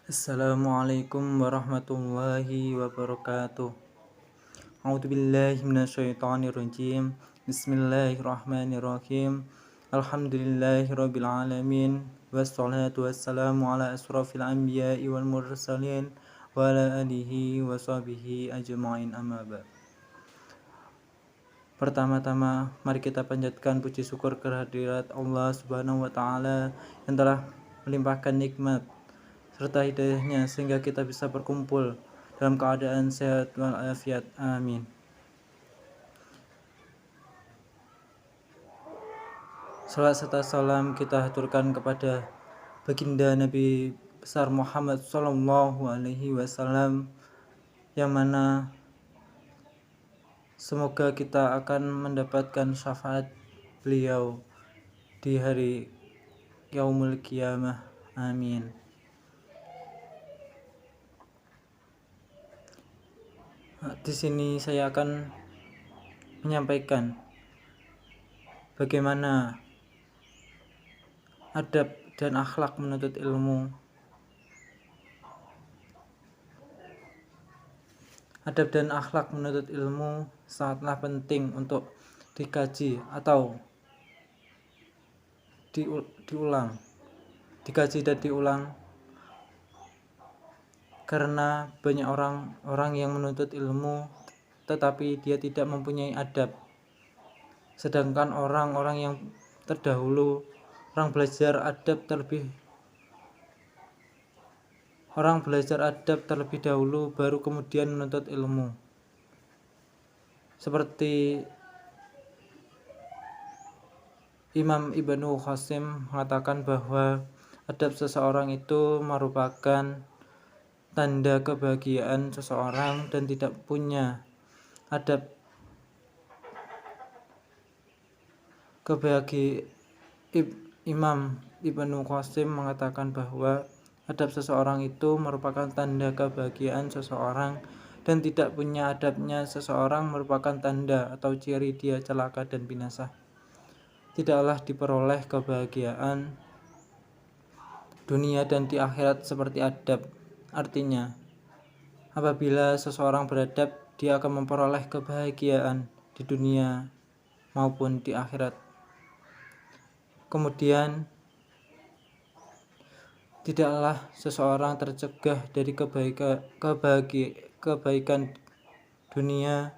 Assalamualaikum warahmatullahi wabarakatuh. A'udzubillahi minasyaitonirrajim. Bismillahirrahmanirrahim. Alhamdulillahirabbil alamin. Wassalatu wassalamu ala asrofil anbiya'i wal mursalin wa ala alihi wa sahbihi ajma'in, amma ba'd. Pertama-tama mari kita panjatkan puji syukur kehadirat Allah Subhanahu wa taala yang telah melimpahkan nikmat serta hidayahnya sehingga kita bisa berkumpul dalam keadaan sehat walafiat. Amin. Salawat serta salam kita haturkan kepada baginda Nabi besar Muhammad sallallahu alaihi wasallam, yang mana semoga kita akan mendapatkan syafaat beliau di hari Yaumul Qiyamah. Amin. Di sini saya akan menyampaikan bagaimana adab dan akhlak menuntut ilmu. Adab dan akhlak menuntut ilmu sangatlah penting untuk dikaji atau dikaji dan diulang, karena banyak orang yang menuntut ilmu tetapi dia tidak mempunyai adab, sedangkan orang-orang yang terdahulu orang belajar adab terlebih dahulu baru kemudian menuntut ilmu. Seperti Imam Ibnu Qasim mengatakan bahwa adab seseorang itu merupakan tanda kebahagiaan seseorang, dan tidak punya adab Imam Ibnu Qasim mengatakan bahwa adab seseorang itu merupakan tanda kebahagiaan seseorang, dan tidak punya adabnya seseorang merupakan tanda atau ciri dia celaka dan binasa. Tidaklah diperoleh kebahagiaan dunia dan di akhirat seperti adab. Artinya, apabila seseorang beradab, dia akan memperoleh kebahagiaan di dunia maupun di akhirat. Kemudian, tidaklah seseorang tercegah dari kebaikan dunia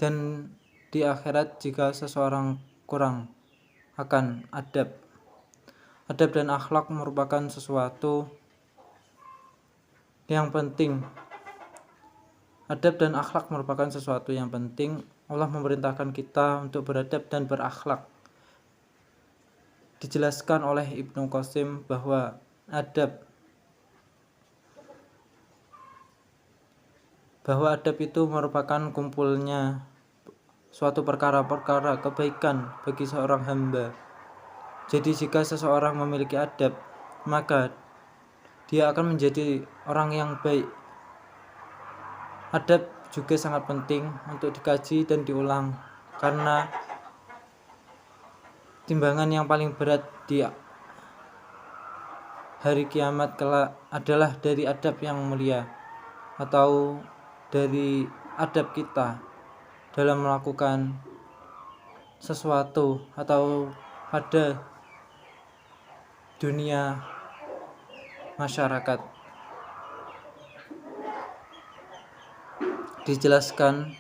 dan di akhirat jika seseorang kurang akan adab. Adab dan akhlak merupakan sesuatu yang penting. Adab dan akhlak merupakan sesuatu yang penting. Allah memerintahkan kita untuk beradab dan berakhlak. Dijelaskan oleh Ibnu Qasim bahwa adab itu merupakan kumpulnya suatu perkara-perkara kebaikan bagi seorang hamba. Jadi jika seseorang memiliki adab, maka dia akan menjadi orang yang baik. Adab juga sangat penting untuk dikaji dan diulang, karena timbangan yang paling berat di hari kiamat kelak adalah dari adab yang mulia, atau dari adab kita dalam melakukan sesuatu atau pada dunia masyarakat. Dijelaskan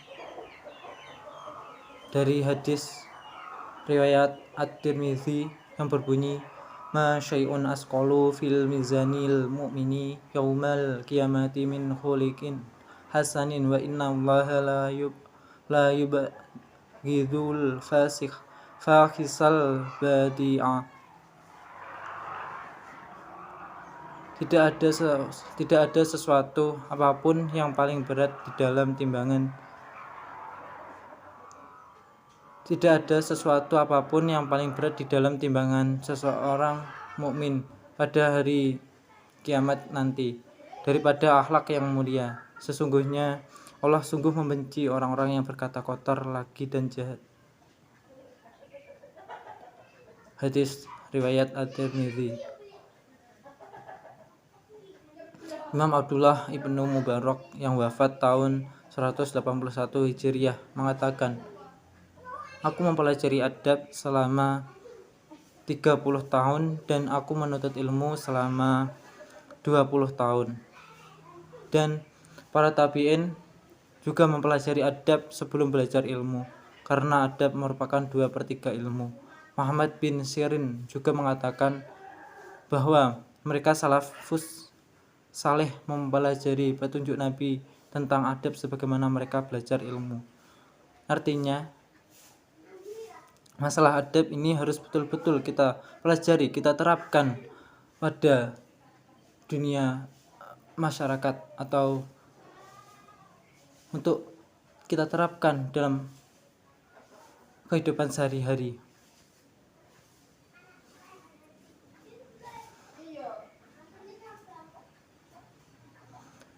dari hadis riwayat At-Tirmidzi yang berbunyi, ma syai'un asqalu fil mizanil mu'mini yaumal qiyamati min khuliqin hasanin wa inna allaha la yubghidul fakhisal badi'ah. Tidak ada sesuatu apapun yang paling berat di dalam timbangan. Tidak ada sesuatu apapun yang paling berat di dalam timbangan seseorang mukmin pada hari kiamat nanti daripada akhlak yang mulia. Sesungguhnya Allah sungguh membenci orang-orang yang berkata kotor, lagi dan jahat. Hadis riwayat At-Tirmidzi. Imam Abdullah ibnu Mubarak yang wafat tahun 181 Hijriah mengatakan, aku mempelajari adab selama 30 tahun dan aku menuntut ilmu selama 20 tahun. Dan para tabi'in juga mempelajari adab sebelum belajar ilmu, karena adab merupakan 2/3 ilmu. Muhammad bin Sirin juga mengatakan bahwa mereka salafus saleh mempelajari petunjuk Nabi tentang adab sebagaimana mereka belajar ilmu. Artinya, masalah adab ini harus betul-betul kita pelajari, kita terapkan pada dunia masyarakat atau untuk kita terapkan dalam kehidupan sehari-hari.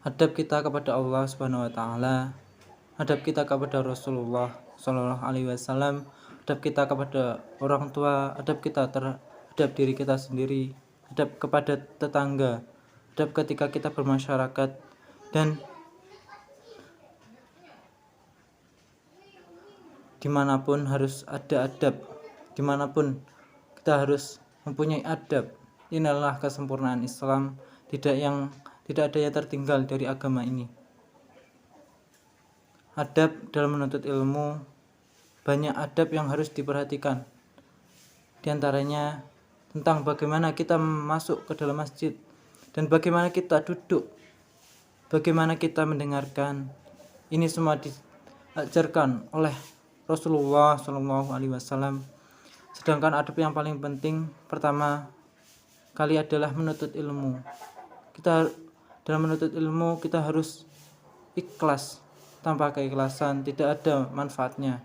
Adab kita kepada Allah Subhanahu wa taala, adab kita kepada Rasulullah Shallallahu alaihi wasallam, adab kita kepada orang tua, adab kita terhadap diri kita sendiri, adab kepada tetangga, adab ketika kita bermasyarakat, dan dimanapun harus ada adab, dimanapun kita harus mempunyai adab. Inilah kesempurnaan Islam, tidak ada yang tertinggal dari agama ini. Adab dalam menuntut ilmu, banyak adab yang harus diperhatikan. Di antaranya tentang bagaimana kita masuk ke dalam masjid dan bagaimana kita duduk, bagaimana kita mendengarkan. Ini semua diajarkan oleh Rasulullah Shallallahu alaihi wasallam. Sedangkan adab yang paling penting pertama kali adalah menuntut ilmu. Kita dalam menuntut ilmu kita harus ikhlas. Tanpa keikhlasan tidak ada manfaatnya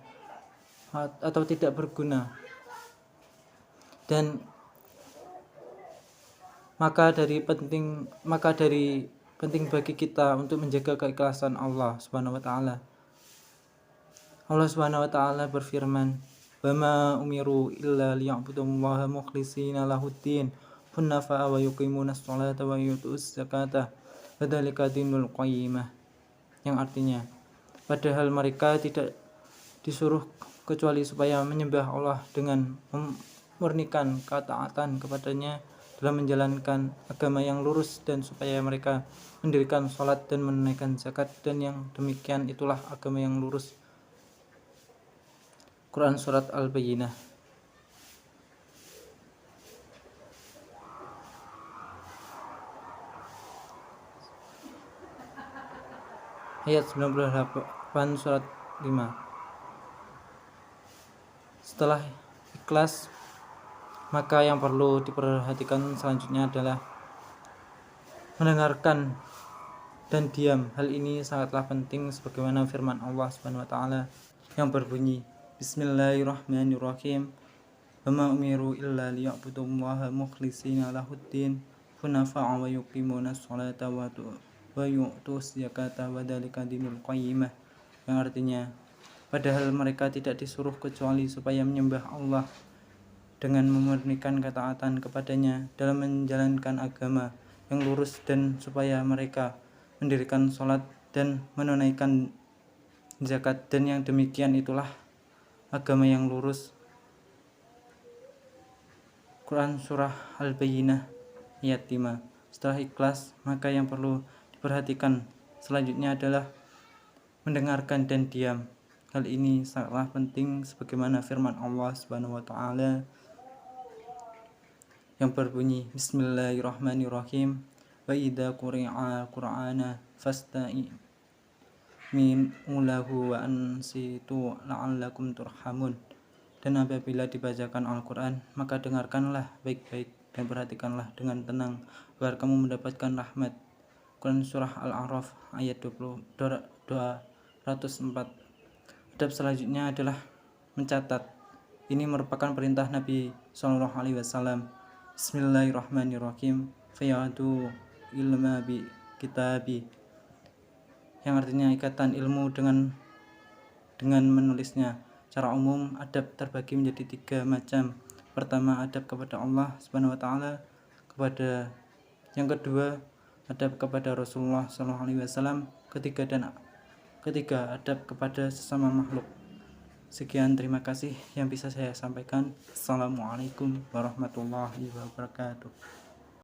atau tidak berguna. Dan maka dari penting bagi kita untuk menjaga keikhlasan Allah Subhanahu wa taala. Allah Subhanahu wa taala berfirman, "Wa ma umiru illa liya'budullaha mukhlishina lahuddin, hunafa wa yuqimunas sholata wa yutuz zakata, wa dzalika dinul qayyimah." Yang artinya, padahal mereka tidak disuruh kecuali supaya menyembah Allah dengan memurnikan ketaatan kepadanya dalam menjalankan agama yang lurus, dan supaya mereka mendirikan sholat dan menunaikan zakat, dan yang demikian itulah agama yang lurus. Quran Surat Al-Bayyinah ayat 98 surat 5. Setelah ikhlas, maka yang perlu diperhatikan selanjutnya adalah mendengarkan dan diam. Hal ini sangatlah penting sebagaimana firman Allah Subhanahu wa taala yang berbunyi, Bismillahirrahmanirrahim. Wa ma umiru illa liya'budullaha mukhlishina lahuddin, hunafa wa yuqimunas sholata wa yu'tuz zakata, wa dzalika dinul qayyimah. Yang artinya, padahal mereka tidak disuruh kecuali supaya menyembah Allah dengan memurnikan ketaatan kepadanya dalam menjalankan agama yang lurus, dan supaya mereka mendirikan sholat dan menunaikan zakat, dan yang demikian itulah agama yang lurus. Quran Surah Al-Bayyinah ayat 5. Setelah ikhlas, maka yang perlu diperhatikan selanjutnya adalah mendengarkan dan diam. Hal ini sangatlah penting sebagaimana firman Allah Subhanahu wa taala yang berbunyi, Bismillahirrahmanirrahim. Wa idza quri'a Qur'ana fasta'inu lahu wa ansitu la'allakum turhamun. Dan apabila dibacakan Al-Quran, maka dengarkanlah baik-baik dan perhatikanlah dengan tenang agar kamu mendapatkan rahmat. Quran Surah Al-A'raf ayat 204. Adab selanjutnya adalah mencatat. Ini merupakan perintah Nabi Shallallahu alaihi wasallam. Bismillahirrahmanirrahim. Fayadu ilma bi kitabi, yang artinya ikatan ilmu dengan menulisnya. Secara umum, adab terbagi menjadi 3 macam. Pertama, adab kepada Allah Subhanahu wa taala, yang kedua, adab kepada Rasulullah SAW, ketiga adab kepada sesama makhluk. Sekian, terima kasih yang bisa saya sampaikan. Assalamualaikum warahmatullahi wabarakatuh.